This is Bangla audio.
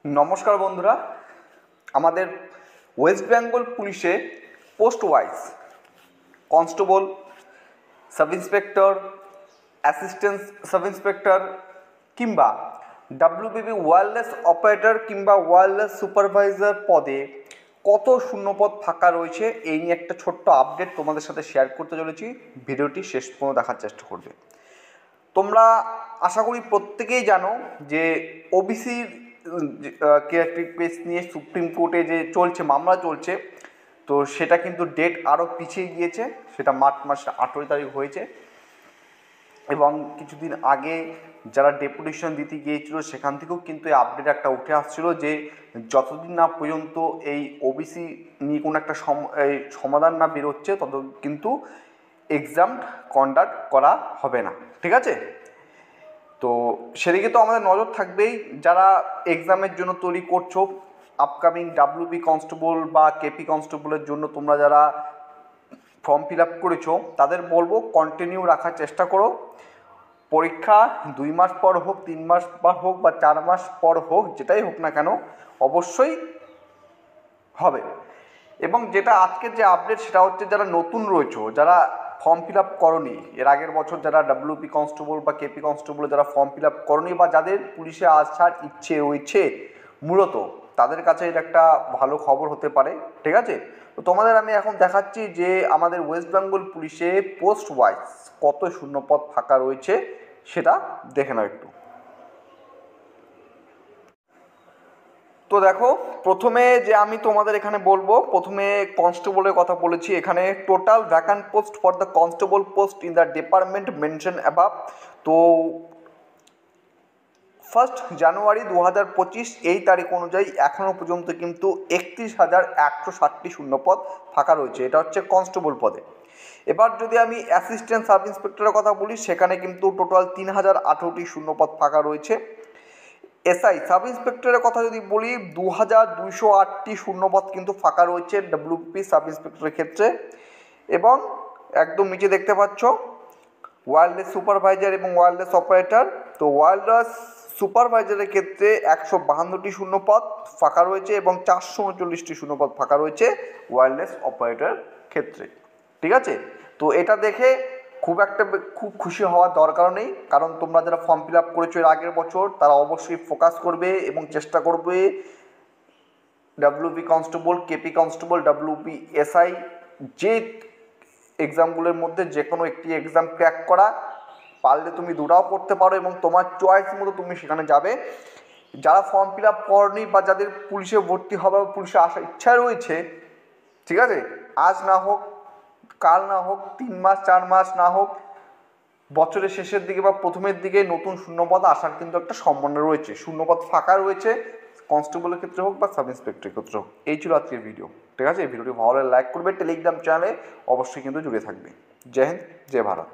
নমস্কার বন্ধুরা, আমাদের ওয়েস্ট বেঙ্গল পুলিশে post wise constable, sub inspector, assistant sub inspector কিংবা ডাব্লিউবিবি ওয়্যারলেস অপারেটর কিংবা ওয়্যারলেস সুপারভাইজার পদে কত শূন্যপদ ফাঁকা রয়েছে এই নিয়ে একটা ছোট্ট আপডেট তোমাদের সাথে শেয়ার করতে চলেছি। ভিডিওটি শেষ পর্যন্ত দেখার চেষ্টা করবে। তোমরা আশা করি প্রত্যেকেই জানো যে ওবিসির কেয়ারটেক কেস নিয়ে সুপ্রিম কোর্টে যে মামলা চলছে, তো সেটা কিন্তু ডেট আরও পিছিয়ে গিয়েছে। সেটা মার্চ মাসের 18 তারিখ হয়েছে এবং কিছুদিন আগে যারা ডেপুটেশন দিতে গিয়েছিল সেখান থেকেও কিন্তু এই আপডেট একটা উঠে আসছিল যে যতদিন না পর্যন্ত এই ওবিসি নিয়ে কোনো একটা সমাধান না বেরোচ্ছে তত কিন্তু এক্সাম কন্ডাক্ট করা হবে না। ঠিক আছে, তো সেদিকে তো আমাদের নজর থাকবেই। যারা এক্সামের জন্য তৈরি করছো, আপকামিং ডাব্লিউবি কনস্টেবল বা কেপি কনস্টেবলের জন্য তোমরা যারা ফর্ম ফিল আপ করেছো তাদের বলবো কন্টিনিউ রাখার চেষ্টা করো। পরীক্ষা 2 মাস পর হোক, 3 মাস পর হোক বা 4 মাস পর হোক, যেটাই হোক না কেন অবশ্যই হবে। এবং যেটা আজকের যে আপডেট সেটা হচ্ছে যারা নতুন রয়েছো, যারা ফর্ম ফিল আপ করনি এর আগের বছর, যারা ডাব্লিউপি কনস্টেবল বা কেপি কনস্টেবল যারা ফর্ম ফিল আপ করনি বা যাদের পুলিশে আসার ইচ্ছে রয়েছে মূলত, তাদের কাছে এটা একটা ভালো খবর হতে পারে। ঠিক আছে, তো তোমাদের আমি এখন দেখাচ্ছি যে আমাদের ওয়েস্ট বেঙ্গল পুলিশে পোস্ট ওয়াইজ কত শূন্যপদ ফাঁকা রয়েছে সেটা দেখে নাও একটু। তো দেখো, প্রথমে যে আমি তোমাদের এখানে বলবো, প্রথমে কনস্টেবলের কথা বলেছি। এখানে total vacant post for the constable post in the department mention above. তো 1 জানুয়ারি 2025 এই তারিখ অনুযায়ী এখনও পর্যন্ত কিন্তু 31,160টি শূন্যপদ ফাঁকা রয়েছে। এটা হচ্ছে কনস্টেবল পদে। এবার যদি আমি অ্যাসিস্ট্যান্ট সাব ইন্সপেক্টরের কথা বলি, সেখানে কিন্তু টোটাল 3,018টি শূন্যপদ ফাঁকা রয়েছে। এসআই সাব ইন্সপেক্টরের কথা যদি বলি, 2,208টি শূন্যপদ কিন্তু ফাঁকা রয়েছে ডাব্লিউপি সাব ইন্সপেক্টরের ক্ষেত্রে। এবং একদম নিচে দেখতে পাচ্ছ ওয়্যারলেস সুপারভাইজার এবং ওয়্যারলেস অপারেটর। তো ওয়্যারলেস সুপারভাইজারের ক্ষেত্রে 152টি শূন্যপদ ফাঁকা রয়েছে এবং 439টি শূন্যপদ ফাঁকা রয়েছে ওয়্যারলেস অপারেটর ক্ষেত্রে। ঠিক আছে, তো এটা দেখে খুব খুশি হওয়ার দরকার নেই, কারণ তোমরা যারা ফর্ম ফিল আপ করেছো এর আগের বছর তারা অবশ্যই ফোকাস করবে এবং চেষ্টা করবে WP constable, KP constable, WP SI যে এক্সামগুলোর মধ্যে যে কোনো একটি এক্সাম ক্র্যাক করা। পারলে তুমি দুটাও করতে পারো এবং তোমার চয়েস মতো তুমি সেখানে যাবে। যারা ফর্ম ফিল আপ করনি বা যাদের পুলিশে ভর্তি হবে বা পুলিশে আসার ইচ্ছা রয়েছে, ঠিক আছে, আজ না হোক, কাল না হোক, 3 মাস 4 মাস না হোক, বছরের শেষের দিকে বা প্রথমের দিকে নতুন শূন্যপদ আসার কিন্তু একটা সম্ভাবনা রয়েছে। শূন্যপদ ফাঁকা রয়েছে কনস্টেবলের ক্ষেত্রে হোক বা সাব ইন্সপেক্টরের ক্ষেত্রে হোক। এই ছিল আজকের ভিডিও। ঠিক আছে, এই ভিডিওটি ভালো লাগলে লাইক করবে, টেলিগ্রাম চ্যানেলে অবশ্যই কিন্তু জুড়ে থাকবে। জয় হিন্দ, জয় ভারত।